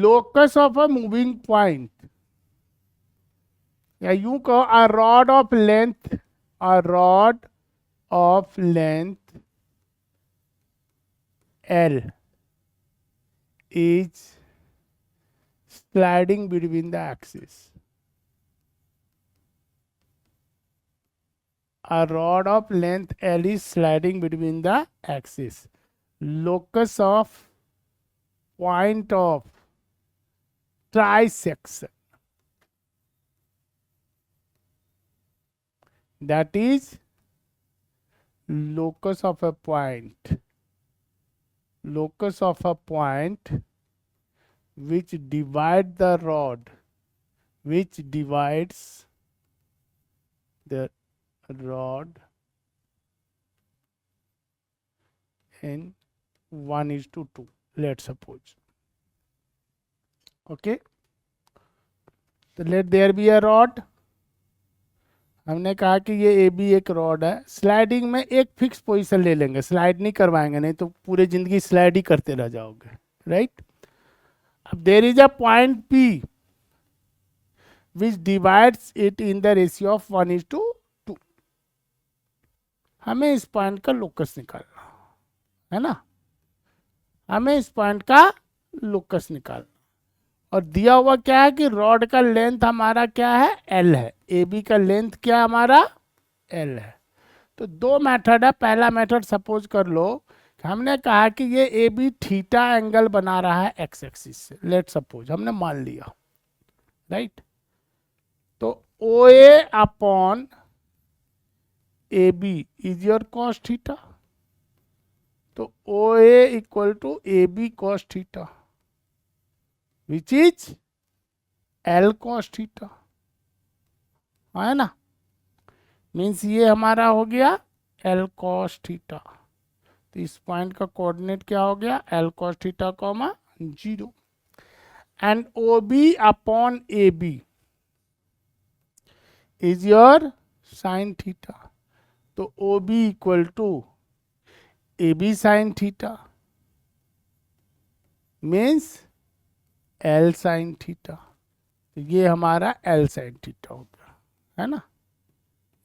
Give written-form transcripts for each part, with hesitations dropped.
Locus of a moving point, या यूं कहो a rod of length, a rod of length L is sliding between the axis. A rod of length L is sliding between the axis. Locus of point of trisection, that is locus of a point, locus of a point which divide the rod, which divides the rod in 1:2, let's suppose. Okay, तो let there be a rod. हमने कहा कि ये A B एक rod है. Sliding में एक fix position ले लेंगे, स्लाइड नहीं करवाएंगे, नहीं तो पूरे जिंदगी स्लाइड ही करते रह जाओगे, राइट. अब there is a point P which divides it in the ratio of 1:2. हमें इस पॉइंट का लोकस निकालना है ना, हमें इस पॉइंट का लोकस निकालना. और दिया हुआ क्या है कि रॉड का लेंथ हमारा क्या है, एल है. ए बी का लेंथ क्या हमारा, एल है. तो दो मेथड है. पहला मेथड सपोज कर लो कि हमने कहा कि ये ए बी थीटा एंगल बना रहा है एक्स एक्सिस से. लेट सपोज हमने मान लिया, राइट. तो O A upon A B is your cos theta. तो O A equal to A B cos theta which is L cos theta, है ना. मीन्स ये हमारा हो गया एल कॉस थीटा. तो इस पॉइंट का कोऑर्डिनेट क्या हो गया, L cos theta comma 0. And O B upon A B is your sine theta. तो O B equal to A B sine theta means L sine theta. तो ये हमारा एल साइन थीटा हो गया, है ना.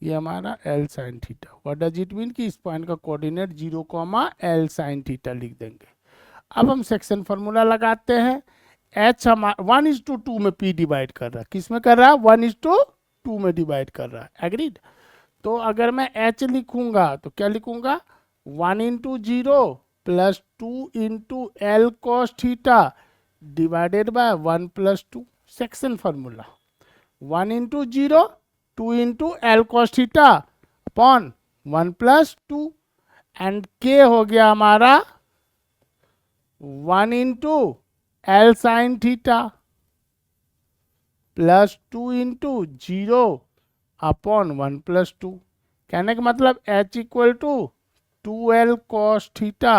ये हमारा L sine theta. What does it mean कि इस पॉइंट का कोऑर्डिनेट 0, एल साइन थीटा लिख देंगे. अब हम सेक्शन फार्मूला लगाते हैं. एच हमारा 1:2 में पी डिवाइड कर रहा है. किस में कर रहा है, 1:2 में डिवाइड कर रहा है. एग्रीड. तो अगर मैं एच लिखूंगा तो क्या लिखूंगा, 1:0 plus 2 L cos theta divided by 1 + 2. Section formula 1:0 2 L cos theta upon 1 + 2. And K हो गया हमारा 1 L sin theta plus 2 0 upon 1 + 2. कहने का मतलब H equal to 2L cos theta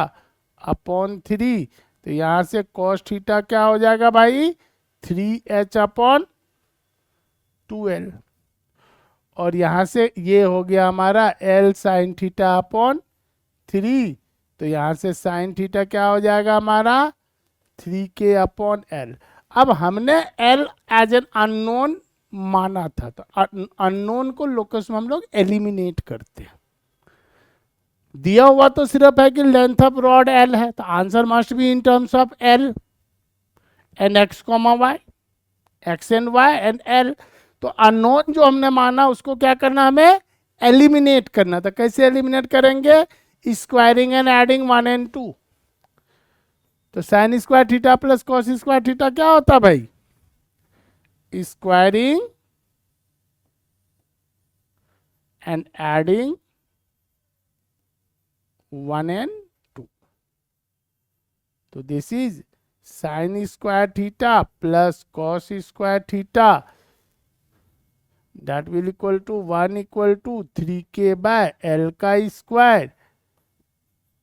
upon 3. तो यहाँ से cos थीटा क्या हो जाएगा भाई, 3H अपॉन 2L. और यहाँ से ये हो गया हमारा L sin थीटा अपॉन 3. तो यहाँ से sin थीटा क्या हो जाएगा हमारा 3K अपॉन L. अब हमने L एज एन अननोन माना था, तो अननोन को लोकस में हम लोग एलिमिनेट करते हैं. दिया हुआ तो सिर्फ है कि लेंथ ऑफ रॉड L है, तो answer must be in terms of L and x, y, x and y and L. तो अननोन जो हमने माना उसको क्या करना, हमें एलिमिनेट करना. तो कैसे एलिमिनेट करेंगे, स्क्वायरिंग एंड एडिंग 1 and 2. तो sign square theta plus cos square theta क्या होता भाई, स्क्वायरिंग एंड एडिंग 1 and 2. तो this is sine square theta plus cos square theta, that will equal to 1 equal to 3K by L का square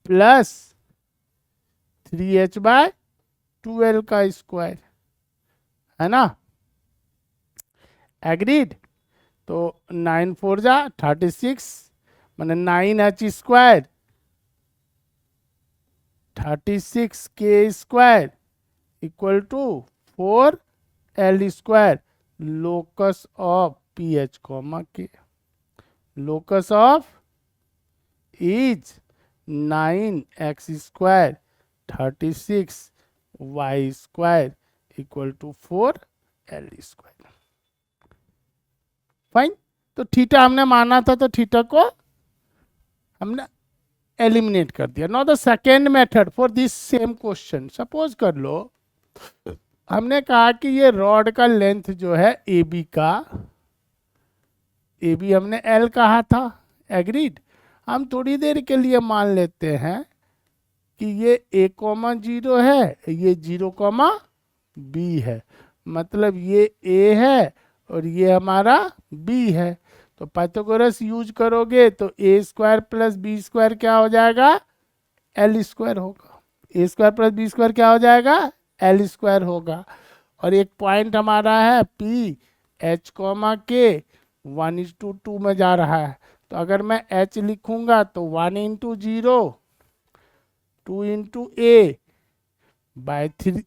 plus 3H by 2L का square, है ना. Agreed. तो 9 4 जा 36 मैंने 9H square 36K square equal to 4 L square locus of P H comma K, locus of is 9x square 36y square equal to 4 L square. Fine. तो theta हमने माना था, तो थीटा को हमने एलिमिनेट कर दिया। Now the second method for this same question, suppose कर लो हमने कहा कि ये रॉड का लेंथ जो है ए बी का, ए बी हमने एल कहा था, एग्रीड। हम थोड़ी देर के लिए मान लेते हैं कि ये ए कॉमा 0 है, ये 0 कॉमा बी है, मतलब ये ए है और ये हमारा बी है। तो पाइथागोरस यूज करोगे तो ए स्क्वायर प्लस बी स्क्वायर क्या हो जाएगा, एल स्क्वायर होगा। ए स्क्वायर प्लस बी स्क्वायर क्या हो जाएगा, एल स्क्वायर होगा। और एक पॉइंट हमारा है पी एच कॉमा के 1:2 में जा रहा है, तो अगर मैं एच लिखूंगा तो 1 इंटू 0 2 इंटू ए बाय 3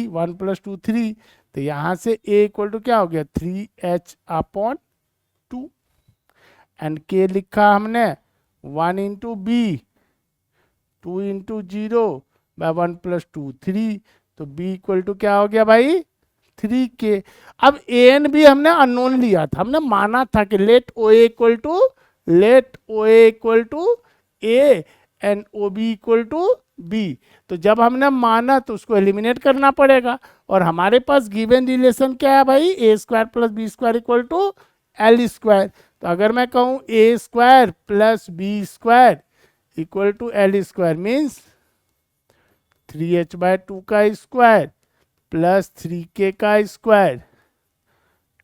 1 प्लस 2 3, तो यहाँ से ए इक्वल टू क्या हो गया 3h अपॉन 2, एंड के लिखा हमने 1 into B 2 into 0 by 1 plus 2 3, तो बी इक्वल टू क्या हो गया भाई 3k। अब ए एन भी हमने अननोन लिया था, हमने माना था कि let O equal to A and O B equal to B. तो जब हमने माना तो उसको एलिमिनेट करना पड़ेगा, और हमारे पास गिवन रिलेशन क्या है भाई, A square plus B square equal to L square. तो अगर मैं कहूँ A square plus B square equal to L square means 3h/2 का स्क्वायर प्लस 3k का स्क्वायर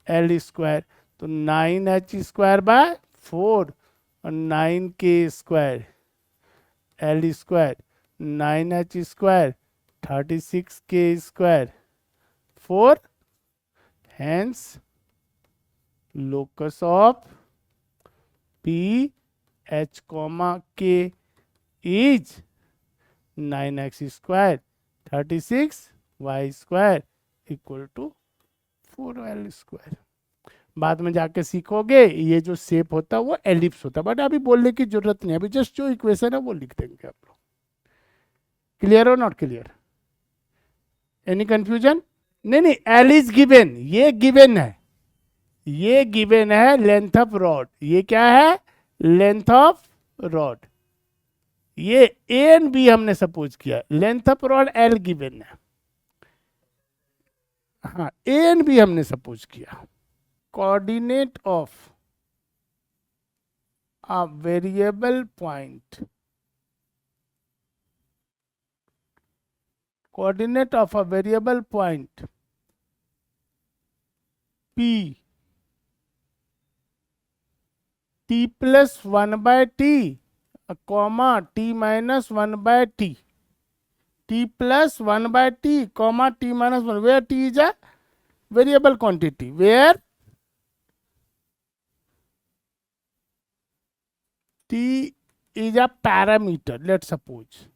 एल स्क्वायर, तो 9h स्क्वायर बाय 4 और 9k square L square, 9h square 36k square 4, hence locus of P H comma K is 9x square 36y square equal to 4l square. बाद में जाके सीखोगे ये जो shape होता है वो एलिप्स होता है, बट अभी बोलने की जरूरत नहीं, अभी जस्ट जो इक्वेशन है वो लिख देंगे आप लोग। क्लियर और नॉट क्लियर, एनी कंफ्यूजन? नहीं, एल इज गिवन, ये गिवन है, ये गिवन है लेंथ ऑफ रॉड, ये क्या है लेंथ ऑफ रॉड, ये ए एंड बी हमने सपोज किया, length of rod L given है, हाँ ए एंड बी हमने सपोज किया। Coordinate of a variable point, coordinate of a variable point P t plus 1/t comma t minus 1/t, t plus 1/t comma t minus 1, where t is a variable quantity, where t is a parameter, let's suppose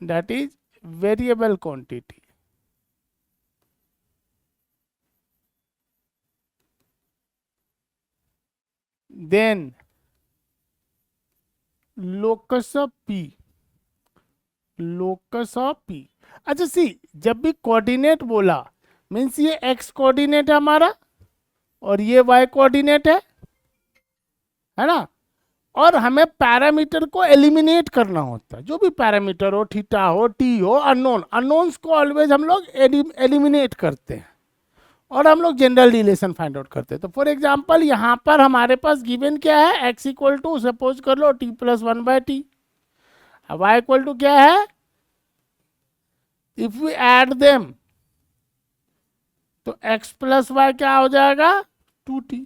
that is variable quantity. Then locus of P, locus of P, अच्छा सी जब भी coordinate बोला means ये x coordinate है हमारा और ये y coordinate है ना, और हमें पैरामीटर को एलिमिनेट करना होता है, जो भी पैरामीटर हो, थीटा हो, टी हो, अननोन, अननोन्स को ऑलवेज हम लोग एलिमिनेट करते हैं और हम लोग जनरल रिलेशन फाइंड आउट करते हैं। तो फॉर एग्जांपल यहाँ पर हमारे पास गिवन क्या है, एक्स इक्वल टू सपोज कर लो T plus 1/t, Y equal to क्या है, इफ वी ऐड देम तो x प्लस वाई क्या हो जाएगा 2t,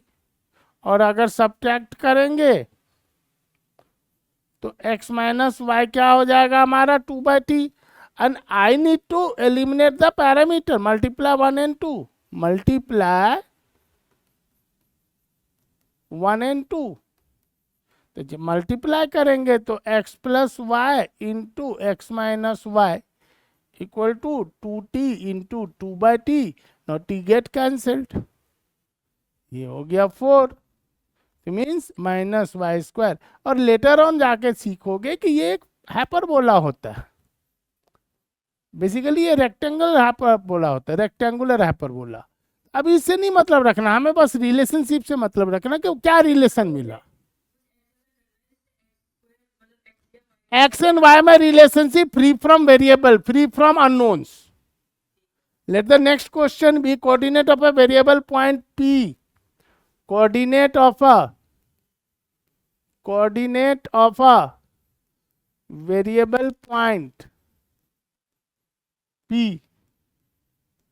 और अगर सब्ट्रैक्ट करेंगे तो x माइनस वाई क्या हो जाएगा हमारा 2/t, and I need to eliminate the parameter, multiply 1 and 2, multiply 1 and 2, तो जब मल्टीप्लाई करेंगे तो x plus Y into X minus Y equal to 2t into 2 by t. Now t get cancelled. ये हो गया 4, मीन्स माइनस वाई स्क्वायर. और later on जाके सीखोगे कि ये एक हाइपरबोला होता है. बेसिकली ये रेक्टेंगल हाइपरबोला होता है, रेक्टेंगुलर हाइपरबोला. अब इससे नहीं मतलब रखना, हमें बस रिलेशनशिप से मतलब रखना कि क्या रिलेशन मिला. एक्स एंड वाई में relationship free from variable, free from unknowns. Let the next question be coordinate of a variable point P. Coordinate of a variable point P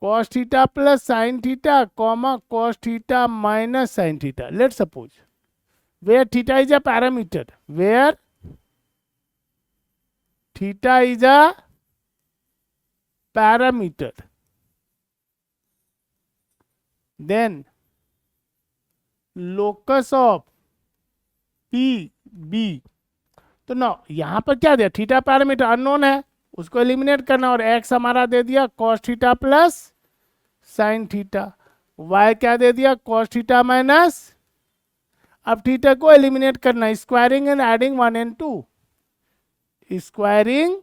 cos theta plus sin theta comma cos theta minus sin theta. Let's suppose where theta is a parameter, where theta is a parameter, then locus of P B. तो ना यहां पर क्या दिया, theta parameter unknown है, उसको eliminate करना. और x हमारा दे दिया cos theta plus sine theta. y क्या दे दिया, cos थीटा माइनस. अब थीटा को एलिमिनेट करना, squaring and adding 1 and 2. Squaring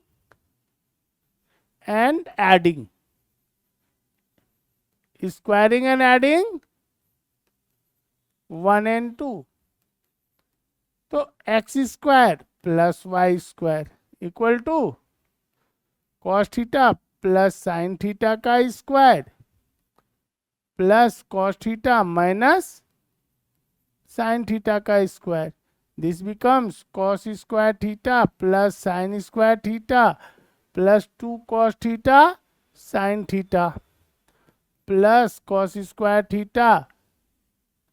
and adding, squaring and adding 1 and 2. तो X square plus Y square equal to cos theta plus sine theta का square plus cos theta minus sine theta का square. This becomes cos square theta plus sine square theta plus 2 cos theta sine theta plus cos square theta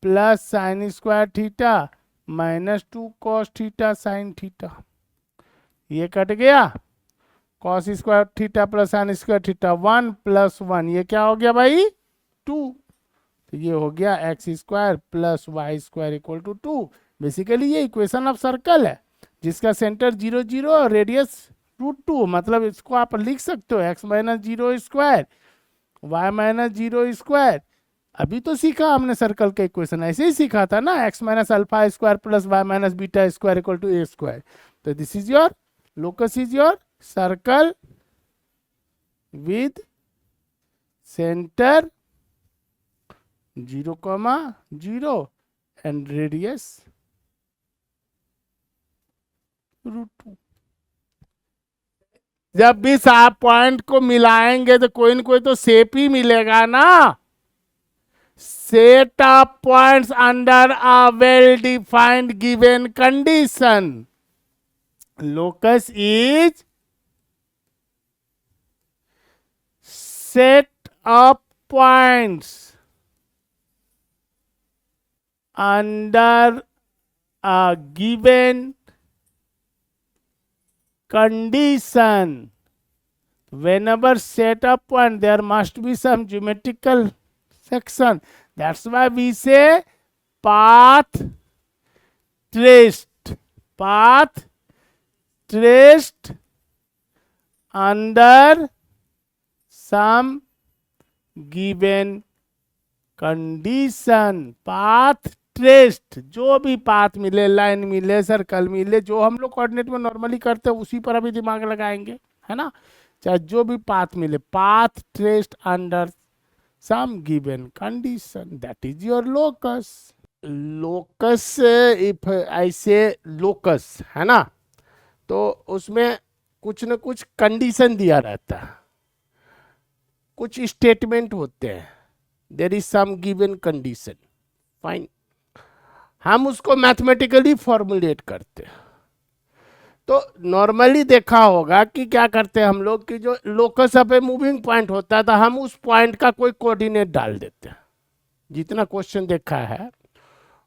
plus sine square theta minus 2 cos theta sine theta. ये cut गया, cos square theta plus sine square theta 1 plus 1, ये क्या हो गया भाई 2. तो ये हो गया X square plus Y square equal to 2. Basically ये इक्वेशन ऑफ सर्कल है जिसका सेंटर 0 0 और रेडियस √2. मतलब इसको आप लिख सकते हो X minus 0 square Y minus 0 square. अभी तो सीखा हमने सर्कल का इक्वेशन, ऐसे ही सीखा था ना, X minus alpha square plus Y minus beta square equal to A square. तो this is your locus, is your circle with centre 0,0 and radius √2. जब भी आप पॉइंट को मिलाएंगे तो कोई न कोई तो शेप ही मिलेगा ना. Set of points under a well-defined given condition. Locus is set of points under a given condition. Whenever set of point, there must be some geometrical section. That's why we say path traced under some given condition. path traced, जो भी path मिले, line मिले, circle मिले, जो हम लोग coordinate में normally करते हैं उसी पर अभी दिमाग लगाएंगे, है ना. चाहे जो भी पाथ मिले, path traced under some given condition, that is your locus. Locus, if I say locus, है ना, तो उसमें कुछ न कुछ कंडीशन दिया रहता है, कुछ स्टेटमेंट होते हैं. There is some given condition, fine. हम उसको मैथमेटिकली फॉर्मुलेट करते हैं. तो नॉर्मली देखा होगा कि क्या करते हैं हम लोग कि जो locus of a moving point होता है तो हम उस पॉइंट का कोई कोऑर्डिनेट डाल देते हैं, जितना क्वेश्चन देखा है.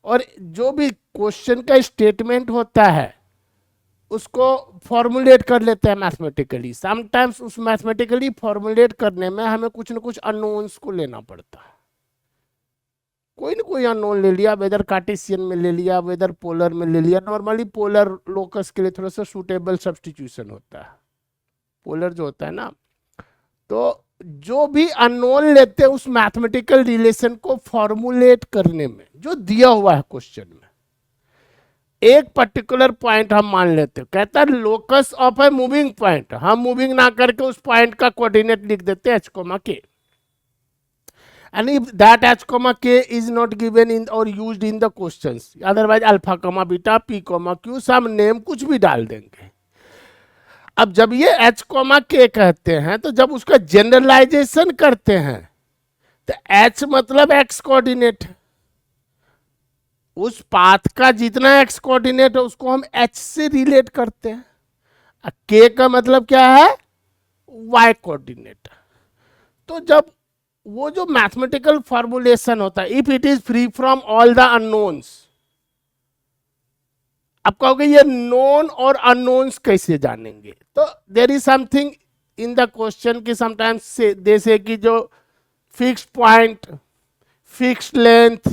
और जो भी क्वेश्चन का स्टेटमेंट होता है उसको फॉर्मुलेट कर लेते हैं मैथमेटिकली. समटाइम्स उस मैथमेटिकली फॉर्मुलेट करने में हमें कुछ न कुछ अननोन्स को लेना पड़ता है. कोई ना कोई अननोन ले लिया, वेदर कार्टेशियन में ले लिया, वेदर पोलर में ले लिया. नॉर्मली पोलर लोकस के लिए थोड़ा सा सूटेबल सब्स्टिट्यूशन होता है. पोलर जो होता है ना, तो जो भी अननोन लेते हैं उस मैथमेटिकल रिलेशन को फॉर्मुलेट करने में, जो दिया हुआ है क्वेश्चन में, एक पर्टिकुलर पॉइंट हम मान लेते हैं, कहता है locus of a moving point, हम मूविंग ना करके उस पॉइंट का कोऑर्डिनेट लिख देते हैं एच कोमा के, and if that h comma k is not given in or used in the questions, otherwise alpha comma beta p comma q some name कुछ भी डाल देंगे। अब जब ये h comma k कहते हैं तो जब उसका जनरलाइजेशन करते हैं तो h मतलब x कोऑर्डिनेट, उस पाथ का जितना x कोऑर्डिनेट है उसको हम h से रिलेट करते हैं, k का मतलब क्या है y कोऑर्डिनेट। तो जब वो जो मैथमेटिकल फॉर्मुलेशन होता है, if it is free from all the unknowns, आप कहोगे ये नोन और अननोन्स कैसे जानेंगे, तो there is something in the question की समटाइम्स जैसे कि जो fix point, fix length,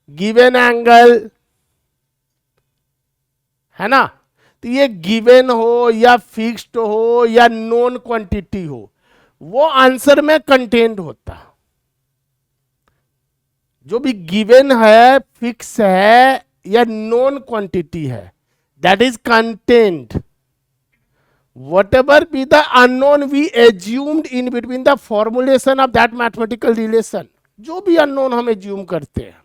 given angle है ना, तो ये गिवन हो या फिक्स्ड हो या नोन क्वांटिटी हो, वो आंसर में कंटेंट होता। जो भी गिवन है, फिक्स है या नोन क्वांटिटी है, that is content. whatever be the unknown we assumed in between the formulation of that mathematical relation, जो भी अननोन हम एज्यूम करते हैं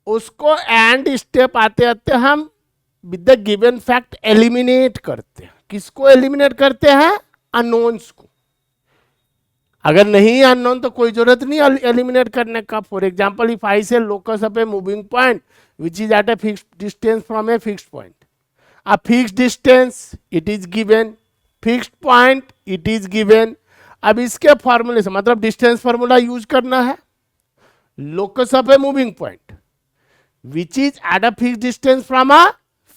उसको एंड स्टेप आते आते हम with the given fact eliminate करते हैं। किसको एलिमिनेट करते हैं? अननोन्स को। अगर नहीं अननोन तो कोई जरूरत नहीं एलिमिनेट करने का। For example if I say locus of a moving point which is at a fixed distance from a fixed point, a fixed distance it is given, fixed point it is given। अब इसके फॉर्मूले से मतलब distance formula use करना है, locus of a moving point which is at a fixed distance from a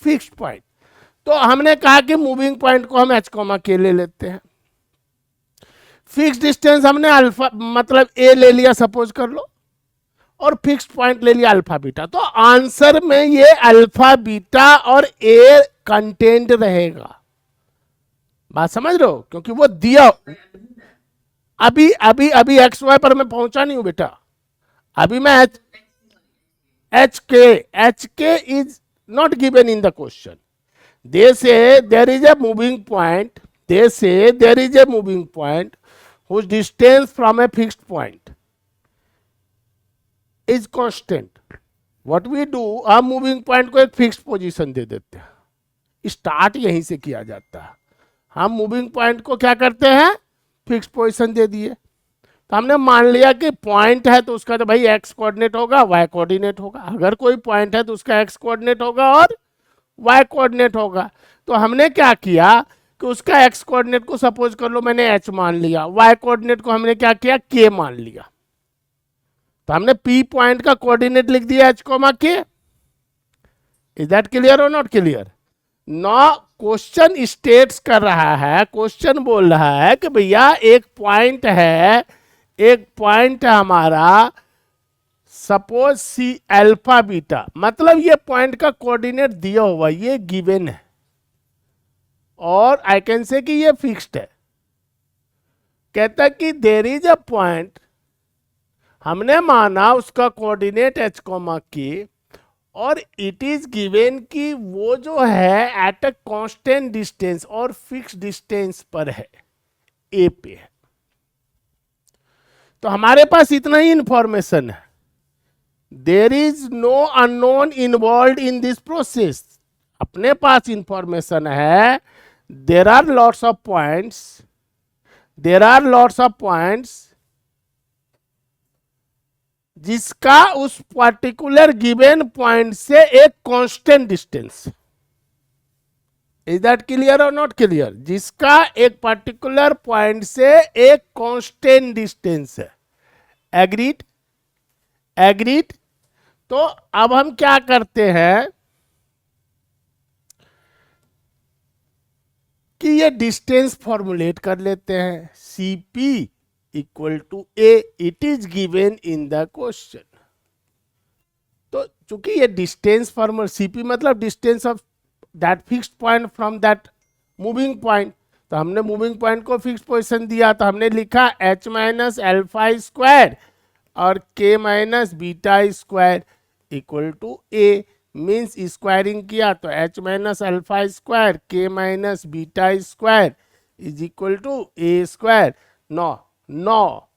fixed point. तो हमने कहा कि मूविंग पॉइंट को हम एच कोमा के ले लेते हैं, फिक्स्ड डिस्टेंस हमने अल्फा मतलब ए ले लिया सपोज कर लो, और फिक्स्ड पॉइंट ले लिया अल्फा बीटा। तो आंसर में ये अल्फा बीटा और ए कंटेंट रहेगा। बात समझ रहे हो? क्योंकि वो दिया अभी अभी अभी एक्स वाई पर मैं पहुंचा नहीं हूं बेटा, अभी मैं H K is not given in the question. They say there is a moving point, they say there is a moving point whose distance from a fixed point is constant। what we do, हम moving point को एक fixed position दे देते हैं, start यहीं से किया जाता है। हम मूविंग पॉइंट को क्या करते हैं? फिक्स्ड पोजीशन दे दिए। तो हमने मान लिया कि पॉइंट है तो उसका तो भाई एक्स कोऑर्डिनेट होगा, वाई कोऑर्डिनेट होगा। अगर कोई पॉइंट है तो उसका एक्स कोऑर्डिनेट होगा और वाई कोऑर्डिनेट होगा। तो हमने क्या किया कि उसका एक्स कोऑर्डिनेट को सपोज कर लो मैंने एच मान लिया, वाई कोऑर्डिनेट को हमने क्या किया? के मान लिया। तो हमने पी पॉइंट का कोऑर्डिनेट लिख दिया H comma K. Is that clear और not clear? No, question states कर रहा है, क्वेश्चन बोल रहा है कि भैया एक पॉइंट है, एक पॉइंट है हमारा सपोज सी अल्फा बीटा, मतलब ये पॉइंट का कोऑर्डिनेट दिया हुआ, ये गिवन है और आई कैन से कि ये फिक्स्ड है। कहता कि देयर इज अ पॉइंट, हमने माना उसका कोऑर्डिनेट एच कोमा के, और इट इज गिवन कि वो जो है एट अ कांस्टेंट डिस्टेंस और फिक्स डिस्टेंस पर है, ए पे है। तो हमारे पास इतना ही इंफॉर्मेशन है, there is no unknown involve in this process. अपने पास इंफॉर्मेशन है, there are lots of points, there are lots of points जिसका उस पर्टिकुलर गिवन पॉइंट से एक constant distance. Is that clear और नॉट क्लियर? जिसका एक पर्टिकुलर पॉइंट से एक कांस्टेंट डिस्टेंस है। एग्रीड? एग्रीड? तो अब हम क्या करते हैं कि ये डिस्टेंस फॉर्मुलेट कर लेते हैं। C P equal to A, it is given in the question. तो चूंकि ये डिस्टेंस फॉर्मूला, सीपी मतलब distance of that fixed point from that moving point, तो हमने मूविंग पॉइंट को फिक्स पोजीशन दिया, तो हमने लिखा h माइनस एल्फा स्क्वायर और k minus beta square equal to A. Means squaring किया तो h minus alpha square k minus beta square is equal to A square. नौ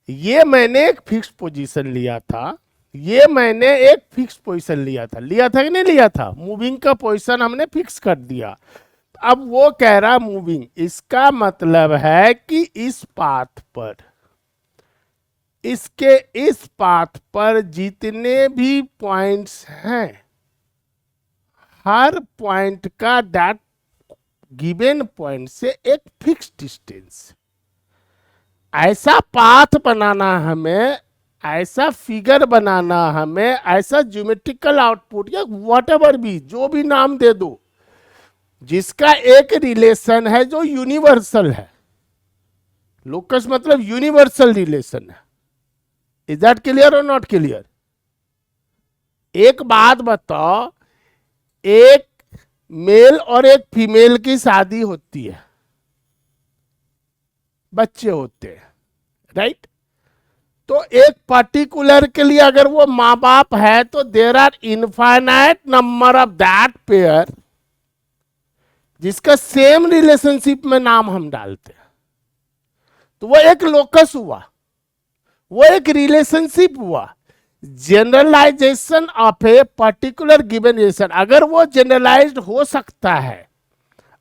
ये मैंने एक फिक्स पोजीशन लिया था, ये मैंने एक फिक्स पोजीशन लिया था कि नहीं लिया था? मूविंग का पोजीशन हमने फिक्स कर दिया। अब वो कह रहा मूविंग, इसका मतलब है कि इस पाथ पर, इसके इस पाथ पर जितने भी पॉइंट्स हैं, हर पॉइंट का दैट गिवन पॉइंट से एक फिक्स डिस्टेंस, ऐसा पाथ बनाना हमें, ऐसा फिगर बनाना हमें, ऐसा ज्योमेट्रिकल आउटपुट या व्हाटएवर भी, जो भी नाम दे दो, जिसका एक रिलेशन है जो यूनिवर्सल है। लोकस मतलब यूनिवर्सल रिलेशन है। इज दैट क्लियर और नॉट क्लियर? एक बात बताओ, एक मेल और एक फीमेल की शादी होती है, बच्चे होते हैं, राइट? तो एक पर्टिकुलर के लिए अगर वो माँ बाप है तो there are infinite number of that pair जिसका सेम रिलेशनशिप में नाम हम डालते हैं, तो वो एक लोकस हुआ, वो एक रिलेशनशिप हुआ। Generalisation of a particular given relation, अगर वो जनरलाइज्ड हो सकता है,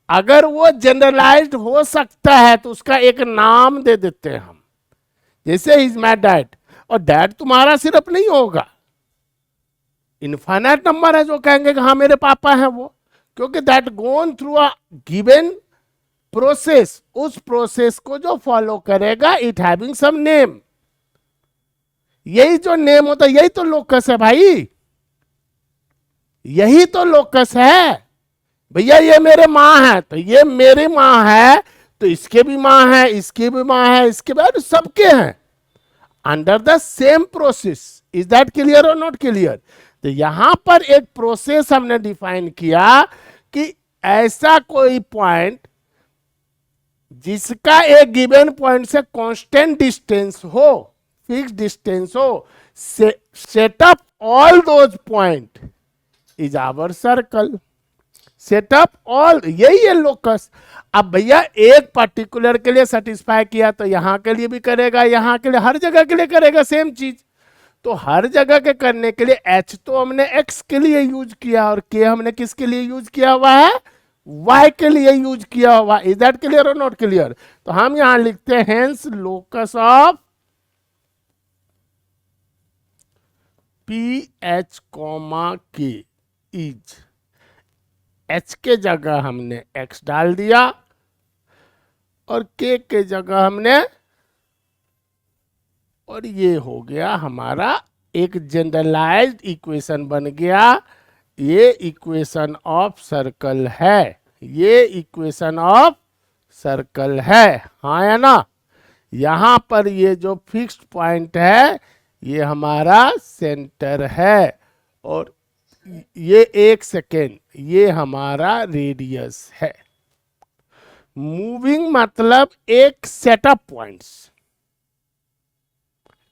अगर वो जनरलाइज्ड हो सकता है तो उसका एक नाम दे देते हैं हम, जैसे इज माय डैड। और डैड तुम्हारा सिर्फ नहीं होगा, इनफाइनाइट नंबर है जो कहेंगे कि हाँ मेरे पापा हैं वो, क्योंकि that gone through a given process, उस प्रोसेस को जो फॉलो करेगा इट हैविंग सम नेम, यही जो नेम होता है यही तो लोकस है भाई, यही तो लोकस है। भैया ये मेरे माँ है तो ये मेरी माँ है, तो इसके भी माँ है, इसकी भी माँ है, इसके भी, सबके हैं under the same process. Is that clear और नॉट क्लियर? तो यहां पर एक प्रोसेस हमने डिफाइन किया कि ऐसा कोई पॉइंट जिसका एक गिवन पॉइंट से कांस्टेंट डिस्टेंस हो, फिक्स डिस्टेंस हो, set of all those point is our circle. Set of all, यही है लोकस। अब भैया एक पर्टिकुलर के लिए सेटिस्फाई किया तो यहां के लिए भी करेगा, यहां के लिए, हर जगह के लिए करेगा सेम चीज। तो हर जगह के करने के लिए h तो हमने x के लिए यूज किया और k हमने किसके लिए यूज किया हुआ है? y के लिए यूज किया हुआ। इज दैट क्लियर और नॉट क्लियर? तो हम यहां लिखते हैं hence locus of P H comma K is, h के जगह हमने x डाल दिया और k के जगह हमने, और ये हो गया हमारा एक जनरलाइज्ड इक्वेशन बन गया। ये इक्वेशन ऑफ सर्कल है, ये इक्वेशन ऑफ सर्कल है, हाँ या ना? यहां पर ये जो फिक्स्ड पॉइंट है ये हमारा सेंटर है, और ये एक सेकेंड, ये हमारा रेडियस है। मूविंग मतलब एक सेटअप पॉइंट्स,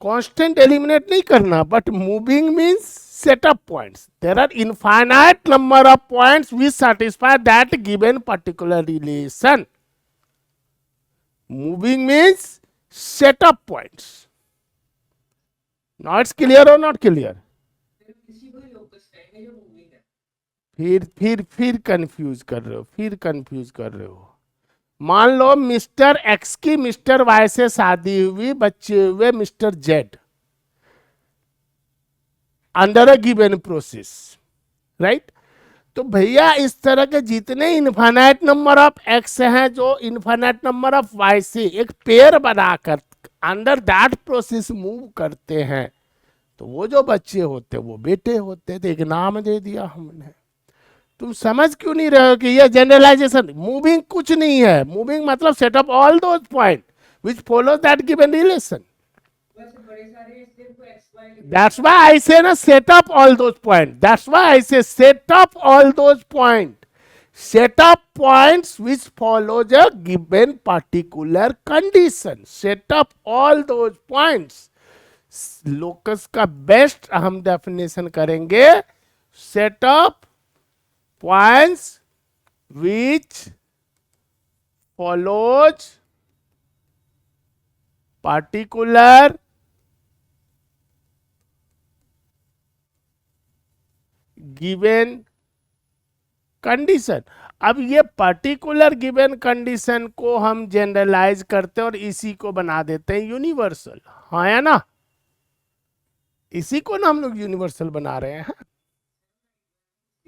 कांस्टेंट एलिमिनेट नहीं करना, but moving means set of points. There are infinite number of points which satisfy that given particular relation. Moving means set of points. Not clear और नॉट क्लियर? फिर confuse कर रहे हो, फिर कंफ्यूज कर रहे हो। मान लो मिस्टर एक्स की मिस्टर वाई से शादी हुई, बच्चे हुए mister Z, under a given process, right? तो भैया इस तरह के जितने इनफाइनाइट नंबर ऑफ एक्स हैं जो इनफाइनाइट नंबर ऑफ वाई से एक पेयर बनाकर अंडर दैट प्रोसेस मूव करते हैं, तो वो जो बच्चे होते वो बेटे होते, तो एक नाम दे दिया हमने। तुम समझ क्यों नहीं रहे हो कि ये जनरलाइजेशन? मूविंग कुछ नहीं है, मूविंग मतलब setup all those point which follow that given relation. That's why I say na set up all those points. That's why I say set up all those points set of points which follows a given particular condition. Set up all those points. Locus का best हम definition करेंगे, set of points which follows particular given condition. अब ये particular given condition को हम generalise करते हैं और इसी को बना देते हैं यूनिवर्सल। हाँ या ना, इसी को ना हम लोग यूनिवर्सल बना रहे हैं।